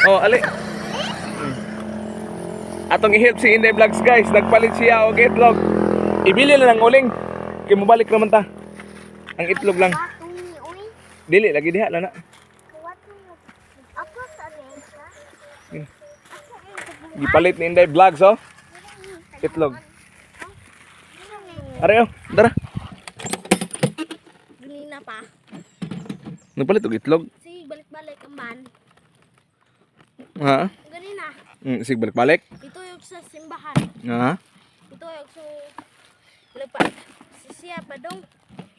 Oh, ali. Atong i-help si Inday Vlogs guys. Nagpalit siya og itlog. Ibili na ng uling. Kay mobalik naman ta. Ang itlog lang. Dili lagi diha na na. Gipalit ni Inday Vlogs oh. Itlog. Are oh, dara. Ganina pa. Nagpalit og itlog. Sige, balik-balik ang man. Ha? Ganina. Sige balik-balik. Ito yung sa simbahan. Ha? Ito yung so... Lagpa. Siya pa dong.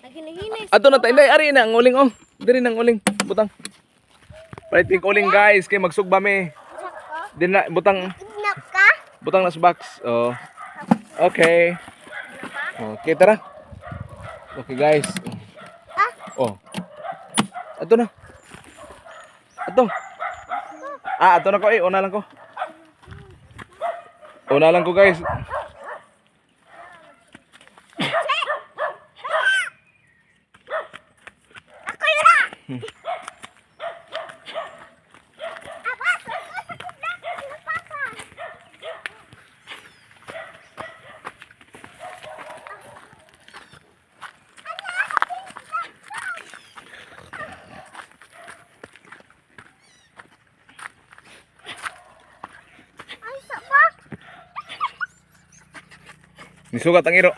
Naginiginis. Ato na ta Inday, ari na ang uling oh. Diri nang uling, butang. Palit tig uling guys, kay magsugba me. Din na butang. Butang na sa box. Oh. Okay. Okay, tara. Okay guys. Oh. Ato na. Ato. Ato na ko eh, una lang ko. Una lang ko guys. Nisugat ang iro.